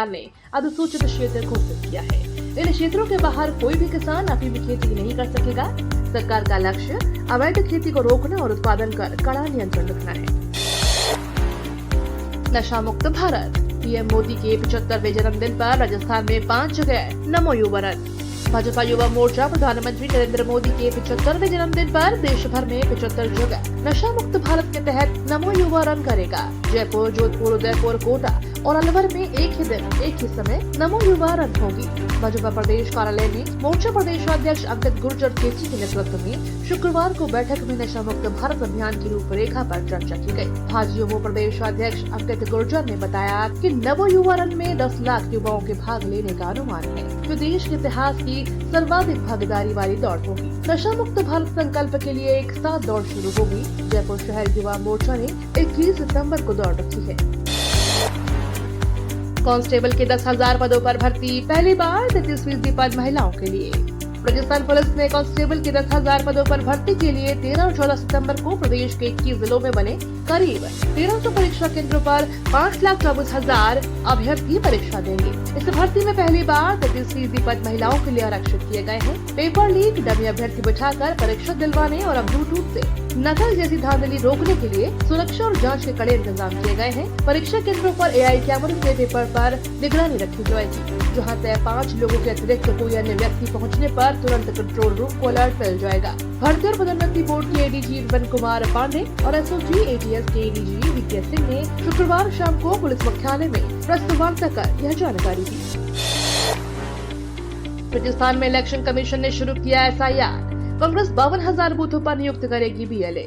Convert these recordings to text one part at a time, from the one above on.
ने अधिसूचित क्षेत्र घोषित किया है। इन क्षेत्रों के बाहर कोई भी किसान अफीम की खेती नहीं कर सकेगा। सरकार का लक्ष्य अवैध खेती को रोकना और उत्पादन कर कड़ा नियंत्रण रखना है। नशा मुक्त भारत। पीएम मोदी के 75वें जन्मदिन पर राजस्थान में 5 जगह नमो युवा रन। भाजपा युवा मोर्चा प्रधानमंत्री नरेंद्र मोदी के 75वें जन्मदिन पर देश भर में 75 जगह नशा मुक्त भारत के तहत नमो युवा रन करेगा। जयपुर, जोधपुर, उदयपुर, कोटा और अलवर में एक ही दिन एक ही समय नमो युवा रन होगी। भाजपा प्रदेश कार्यालय में मोर्चा प्रदेश अध्यक्ष अंकित गुर्जर केची के नेतृत्व में शुक्रवार को बैठक में नशा मुक्त भारत अभियान की रूपरेखा पर चर्चा की गई। भाजपा प्रदेश अध्यक्ष अंकित गुर्जर ने बताया कि नमो युवा रन में 10 लाख युवाओं के भाग लेने का अनुमान है, जो देश के इतिहास की सर्वाधिक भागीदारी वाली दौड़ होगी। नशा मुक्त भारत संकल्प के लिए एक साथ दौड़ शुरू होगी। जयपुर शहर युवा मोर्चा ने 21 सितंबर को दौड़ रखी है। कांस्टेबल के 10,000 पदों पर भर्ती, पहली बार 33% पद महिलाओं के लिए। राजस्थान पुलिस ने कांस्टेबल के 10,000 पदों पर भर्ती के लिए 13 और 14 सितंबर को प्रदेश के 21 जिलों में बने करीब 1300 परीक्षा केंद्रों पर 5,24,000 अभ्यर्थी परीक्षा देंगे। इस भर्ती में पहली बार 33% पद महिलाओं के लिए आरक्षित किए गए हैं। पेपर लीक, डमी अभ्यर्थी बिठाकर परीक्षा दिलवाने और ब्लूटूथ से नकल जैसी धांधली रोकने के लिए सुरक्षा और जांच के कड़े इंतजाम किए गए हैं। परीक्षा केंद्रों पर AI कैमरों से पेपर पर निगरानी रखी जाएगी। जहां तय 5 लोगों के अतिरिक्त कोई अन्य व्यक्ति पहुंचने पर तुरंत कंट्रोल रूम को अलर्ट मिल जाएगा। भर्ती और पदोन्नति बोर्ड के ADG विपिन कुमार पांडे और SOG ATS के ADG VK सिंह ने शुक्रवार शाम को पुलिस मुख्यालय में प्रेस वार्ता कर यह जानकारी दी। राजस्थान में इलेक्शन कमीशन ने शुरू किया SIR। कांग्रेस 52,000 बूथों पर नियुक्त करेगी BLA।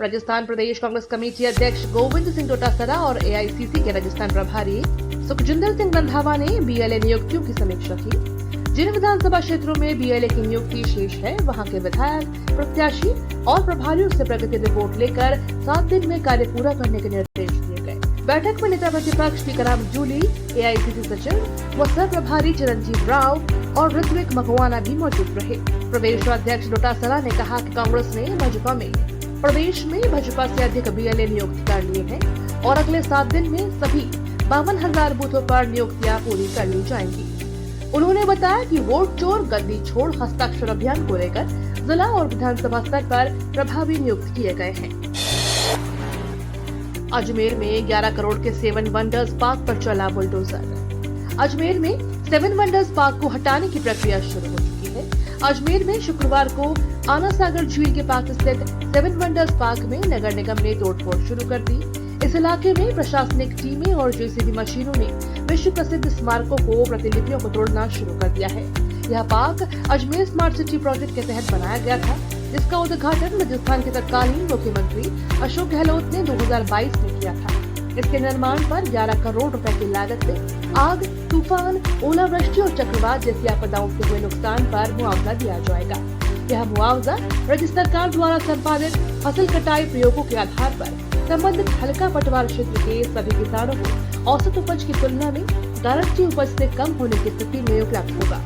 राजस्थान प्रदेश कांग्रेस कमेटी अध्यक्ष गोविंद सिंह डोटासरा और AICC के राजस्थान प्रभारी सुखजिंदर सिंह रंधावा ने BLA नियुक्तियों की समीक्षा की। जिन विधानसभा क्षेत्रों में BLA की नियुक्ति शेष है, वहां के विधायक, प्रत्याशी और प्रभारियों से प्रगति रिपोर्ट लेकर 7 दिन में कार्य पूरा करने के निर्देश दिए गए। बैठक में नेता प्रतिपक्ष टीकाराम जूली, AICC सचिव व सह प्रभारी चिरंजीव राव और ऋत्विक मकवाना भी मौजूद रहे। प्रदेश अध्यक्ष डोटासरा ने कहा कि कांग्रेस ने प्रदेश में भाजपा से अधिक BLA नियुक्त कर लिए हैं और अगले 7 दिन में सभी 52,000 बूथों पर नियुक्तियां पूरी कर ली जाएंगी। उन्होंने बताया कि वोट चोर गद्दी छोड़ हस्ताक्षर अभियान को लेकर जिला और विधानसभा स्तर पर प्रभावी नियुक्त किए गए हैं। अजमेर में 11 करोड़ के 7 वंडर्स पार्क पर चला बुलडोजर। अजमेर में 7 वंडर्स पार्क को हटाने की प्रक्रिया शुरू हो चुकी है। अजमेर में शुक्रवार को आना सागर झील के पास स्थित 7 वंडर्स पार्क में नगर निगम ने तोड़फोड़ शुरू कर दी। इस इलाके में प्रशासनिक टीमें और JCB मशीनों ने विश्व प्रसिद्ध स्मारकों को प्रतिलिपियों को तोड़ना शुरू कर दिया है। यह park Ajmer smart city project के तहत बनाया गया था, जिसका उद्घाटन राजस्थान के तत्कालीन मुख्यमंत्री अशोक गहलोत ने 2022 में किया था। इसके निर्माण पर 11 करोड़ रुपए की लागत से आग, तूफान, ओलावृष्टि और चक्रवात जैसी आपदाओं से हुए नुकसान पर मुआवजा दिया जाएगा। यह मुआवजा राज्य सरकार द्वारा संपादित फसल कटाई प्रयोगों के आधार पर संबंधित हल्का पटवार क्षेत्र के सभी किसानों को औसत उपज की तुलना में गारंटी उपज से कम होने की स्थिति में उपलब्ध होगा।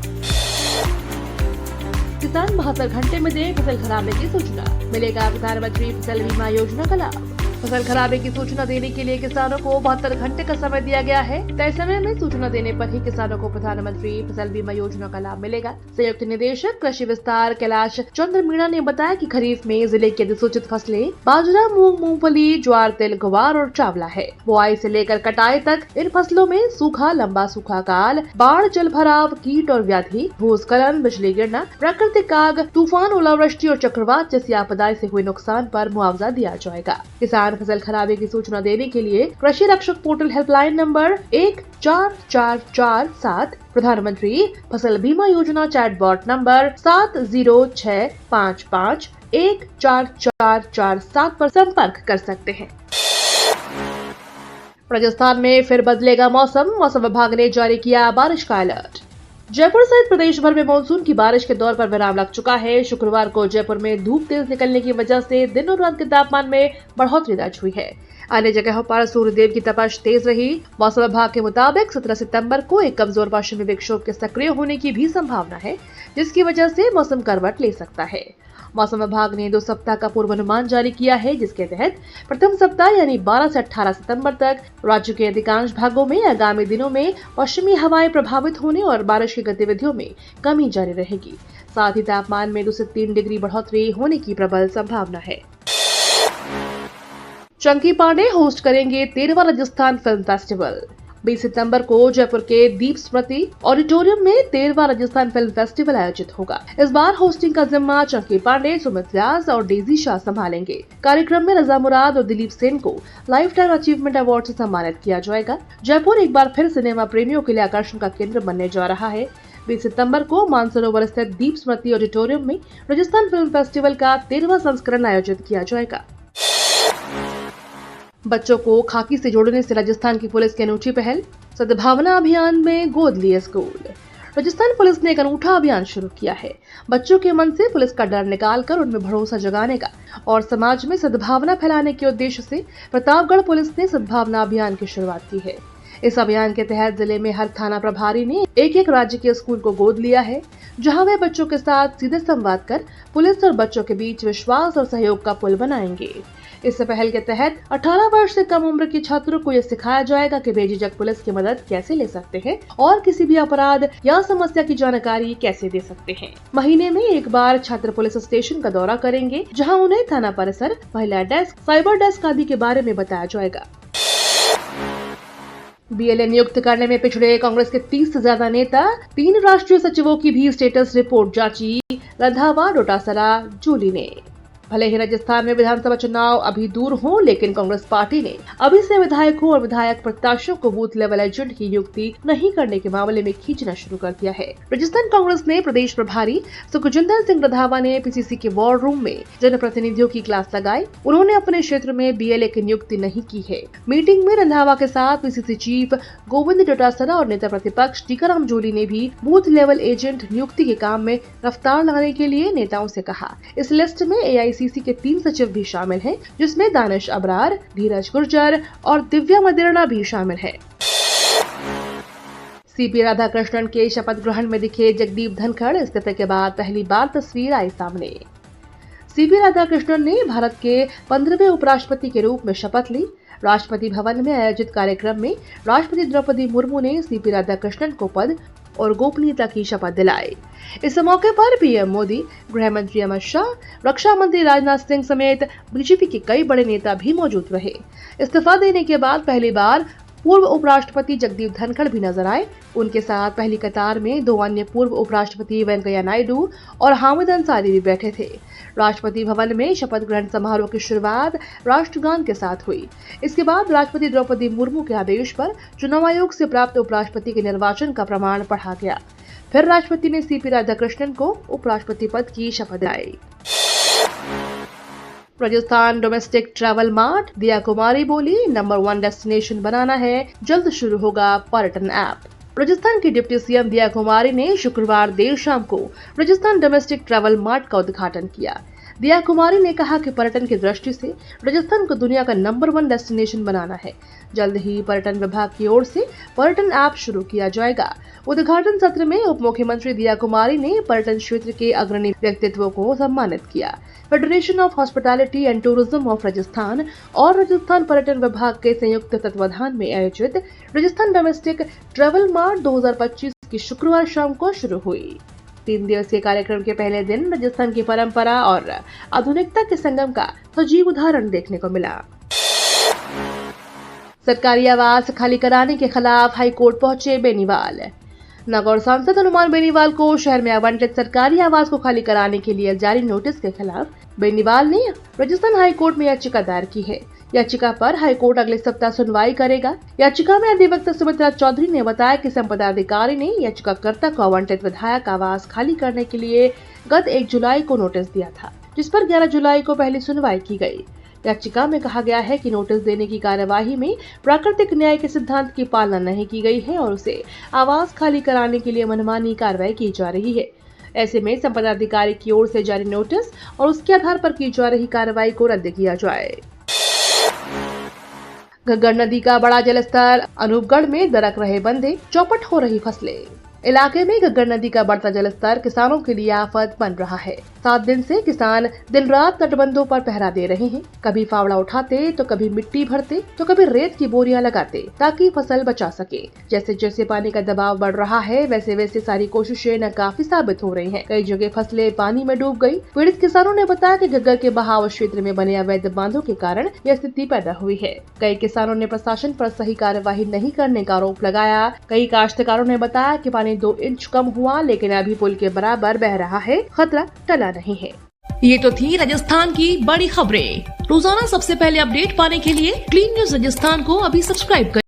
किसान 72 घंटे में दे फसल खराबे की सूचना, मिलेगा प्रधानमंत्री फसल बीमा योजना का लाभ। फसल खराबे की सूचना देने के लिए किसानों को 72 घंटे का समय दिया गया है। तय समय में सूचना देने पर ही किसानों को प्रधानमंत्री फसल बीमा योजना का लाभ मिलेगा। संयुक्त निदेशक कृषि विस्तार कैलाश चंद्र मीणा ने बताया कि खरीफ में जिले की अधिसूचित फसलें बाजरा, मूंग, मूंगफली, ज्वार, तिल, ग्वार और चावला है। बुआई से लेकर कटाई तक इन फसलों में सूखा, लंबा सूखा काल, बाढ़, जल भराव, कीट और व्याधि, भूस्खलन, बिजली गिरना, प्राकृतिक आग, तूफान, ओलावृष्टि और चक्रवात जैसी आपदाएं से हुए नुकसान पर मुआवजा दिया जाएगा। किसान फसल खराबे की सूचना देने के लिए कृषि रक्षक पोर्टल हेल्पलाइन नंबर 14447, प्रधानमंत्री फसल बीमा योजना चैटबॉट नंबर 700655144447 पर संपर्क कर सकते हैं। राजस्थान में फिर बदलेगा मौसम विभाग ने जारी किया बारिश का अलर्ट। जयपुर सहित प्रदेश भर में मानसून की बारिश के दौर पर विराम लग चुका है। शुक्रवार को जयपुर में धूप तेज निकलने की वजह से दिन और रात के तापमान में बढ़ोतरी दर्ज हुई है। अन्य जगहों पर सूर्यदेव की तपश तेज रही। मौसम विभाग के मुताबिक 17 सितंबर को एक कमजोर पश्चिमी विक्षोभ के सक्रिय होने की भी संभावना है, जिसकी वजह से मौसम करवट ले सकता है। मौसम विभाग ने 2 सप्ताह का पूर्वानुमान जारी किया है, जिसके तहत प्रथम सप्ताह यानी 12 से 18 सितंबर तक राज्य के अधिकांश भागों में आगामी दिनों में पश्चिमी हवाएं प्रभावित होने और बारिश की गतिविधियों में कमी जारी रहेगी। साथ ही तापमान में 2 से 3 डिग्री बढ़ोतरी होने की प्रबल संभावना है। चंकी पांडे होस्ट करेंगे 13वां राजस्थान फिल्म फेस्टिवल। 20 सितंबर को जयपुर के दीप स्मृति ऑडिटोरियम में 13वां राजस्थान फिल्म फेस्टिवल आयोजित होगा। इस बार होस्टिंग का जिम्मा चंकी पांडे, सुमित व्यास और डेजी शाह संभालेंगे। कार्यक्रम में रजा मुराद और दिलीप सेन को लाइफ टाइम अचीवमेंट अवार्ड से सम्मानित किया जाएगा। जयपुर एक बार फिर सिनेमा प्रेमियों के लिए आकर्षण का केंद्र बनने जा रहा है। 20 सितंबर को मानसरोवर स्थित दीप स्मृति ऑडिटोरियम में राजस्थान फिल्म फेस्टिवल का 13वां संस्करण आयोजित किया जाएगा। बच्चों को खाकी से जोड़ने से राजस्थान की पुलिस की अनूठी पहल। सद्भावना अभियान में गोद लिए स्कूल। राजस्थान पुलिस ने एक अनूठा अभियान शुरू किया है। बच्चों के मन से पुलिस का डर निकालकर उनमें भरोसा जगाने का और समाज में सद्भावना फैलाने के उद्देश्य से प्रतापगढ़ पुलिस ने सद्भावना अभियान की शुरुआत की है। इस अभियान के तहत जिले में हर थाना प्रभारी ने एक राज्य के स्कूल को गोद लिया है, जहां वे बच्चों के साथ सीधे संवाद कर पुलिस और बच्चों के बीच विश्वास और सहयोग का पुल बनाएंगे। इस पहल के तहत 18 वर्ष से कम उम्र के छात्रों को यह सिखाया जाएगा कि बेझिझक पुलिस की मदद कैसे ले सकते हैं और किसी भी अपराध या समस्या की जानकारी कैसे दे सकते हैं। महीने में एक बार छात्र पुलिस स्टेशन का दौरा करेंगे, जहां उन्हें थाना परिसर, महिला डेस्क, साइबर डेस्क आदि के बारे में बताया जाएगा। बीएलए नियुक्त करने में पिछड़े कांग्रेस के 30 से ज्यादा नेता, 3 राष्ट्रीय सचिवों की भी स्टेटस रिपोर्ट जांची रंधावा, डोटासरा, जूली ने। भले ही राजस्थान में विधानसभा चुनाव अभी दूर हो, लेकिन कांग्रेस पार्टी ने अभी से विधायकों और विधायक प्रत्याशियों को बूथ लेवल एजेंट की नियुक्ति नहीं करने के मामले में खींचना शुरू कर दिया है। राजस्थान कांग्रेस ने प्रदेश प्रभारी सुखजिंदर सिंह रंधावा ने पीसीसी के वॉर रूम में जनप्रतिनिधियों की क्लास लगाई। उन्होंने अपने क्षेत्र में बीएलए की नियुक्ति नहीं की है। मीटिंग में रंधावा के साथ पीसीसी चीफ गोविंद डोटासरा और नेता प्रतिपक्ष टीकाराम जूली ने भी बूथ लेवल एजेंट नियुक्ति के काम में रफ्तार लाने के लिए नेताओं से कहा। इस लिस्ट में एआईसीसी के 3 सचिव भी शामिल हैं, जिसमें दानिश अबरार, धीरज गुर्जर और दिव्या मदेरणा भी शामिल है। सीपी राधाकृष्णन के शपथ ग्रहण में दिखे जगदीप धनखड़, इस्तीफे के बाद पहली बार तस्वीर आई सामने। सीपी राधाकृष्णन ने भारत के 15वें उपराष्ट्रपति के रूप में शपथ ली। राष्ट्रपति भवन में आयोजित कार्यक्रम में राष्ट्रपति द्रौपदी मुर्मू ने सीपी राधाकृष्णन को पद और गोपनीयता की शपथ दिलाई। इस मौके पर पीएम मोदी, गृह मंत्री अमित शाह, रक्षा मंत्री राजनाथ सिंह समेत बीजेपी के कई बड़े नेता भी मौजूद रहे। इस्तीफा देने के बाद पहली बार पूर्व उपराष्ट्रपति जगदीप धनखड़ भी नजर आए। उनके साथ पहली कतार में 2 अन्य पूर्व उपराष्ट्रपति वेंकैया नायडू और हामिद अंसारी भी बैठे थे। राष्ट्रपति भवन में शपथ ग्रहण समारोह की शुरुआत राष्ट्रगान के साथ हुई। इसके बाद राष्ट्रपति द्रौपदी मुर्मू के आदेश पर चुनाव आयोग से प्राप्त उपराष्ट्रपति के निर्वाचन का प्रमाण पढ़ा गया। फिर राष्ट्रपति ने सीपी राधाकृष्णन को उपराष्ट्रपति पद की शपथ दिलाई। राजस्थान डोमेस्टिक ट्रैवल मार्ट, दिया कुमारी बोली, नंबर 1 डेस्टिनेशन बनाना है, जल्द शुरू होगा पर्यटन ऐप। राजस्थान की डिप्टी सीएम दिया कुमारी ने शुक्रवार देर शाम को राजस्थान डोमेस्टिक ट्रैवल मार्ट का उद्घाटन किया। दिया कुमारी ने कहा कि पर्यटन की दृष्टि से राजस्थान को दुनिया का नंबर 1 डेस्टिनेशन बनाना है। जल्द ही पर्यटन विभाग की ओर से पर्यटन ऐप शुरू किया जाएगा। उद्घाटन सत्र में उप मुख्यमंत्री दिया कुमारी ने पर्यटन क्षेत्र के अग्रणी व्यक्तित्वों को सम्मानित किया। Federation of hospitality and tourism of Rajasthan और राजस्थान पर्यटन विभाग के संयुक्त तत्वाधान में आयोजित राजस्थान डोमेस्टिक ट्रैवल मार्ट 2025 की शुक्रवार शाम को शुरू हुई। 3 दिवसीय कार्यक्रम के पहले दिन राजस्थान की परंपरा और आधुनिकता के संगम का सजीव उदाहरण देखने को मिला। सरकारी आवास खाली कराने के खिलाफ हाईकोर्ट पहुंचे बेनीवाल। नागौर सांसद हनुमान बेनीवाल को शहर में आवंटित सरकारी आवास को खाली कराने के लिए जारी नोटिस के खिलाफ बेनीवाल ने राजस्थान हाईकोर्ट में याचिका दायर की है। याचिका पर हाईकोर्ट अगले सप्ताह सुनवाई करेगा। याचिका में अधिवक्ता सुमित्रा चौधरी ने बताया कि संपदा अधिकारी ने याचिकाकर्ता को आवंटित विधायक आवास खाली करने के लिए गत 1 जुलाई को नोटिस दिया था, जिस पर 11 जुलाई को पहली सुनवाई की गई। याचिका में कहा गया है कि नोटिस देने की कार्यवाही में प्राकृतिक न्याय के सिद्धांत की पालना नहीं की गई है और उसे आवास खाली कराने के लिए मनमानी कार्रवाई की जा रही है। ऐसे में संपदा अधिकारी की ओर से जारी नोटिस और उसके आधार पर की जा रही कार्रवाई को रद्द किया जाए। घग्गर नदी का बड़ा जलस्तर, अनूपगढ़ में दरक रहे बंधे, चौपट हो रही फसलें। इलाके में घग्गर नदी का बढ़ता जलस्तर किसानों के लिए आफत बन रहा है। 7 दिन से किसान दिन रात तटबंधों पर पहरा दे रहे हैं। कभी फावड़ा उठाते तो कभी मिट्टी भरते तो कभी रेत की बोरियां लगाते ताकि फसल बचा सके। जैसे जैसे पानी का दबाव बढ़ रहा है वैसे वैसे सारी कोशिशें नाकाफी साबित हो रही हैं। कई जगह फसलें पानी में डूब गई। पीड़ित किसानों ने बताया कि घग्गर के बहाव क्षेत्र में बने अवैध बांधों के कारण यह स्थिति पैदा हुई है। कई किसानों ने प्रशासन पर सही कार्यवाही नहीं करने का आरोप लगाया। कई काश्तकारों ने बताया कि पानी 2 इंच कम हुआ लेकिन अभी पुल के बराबर बह रहा है, खतरा टला नहीं है। ये तो थी राजस्थान की बड़ी खबरें। रोजाना सबसे पहले अपडेट पाने के लिए क्लीन न्यूज राजस्थान को अभी सब्सक्राइब करें।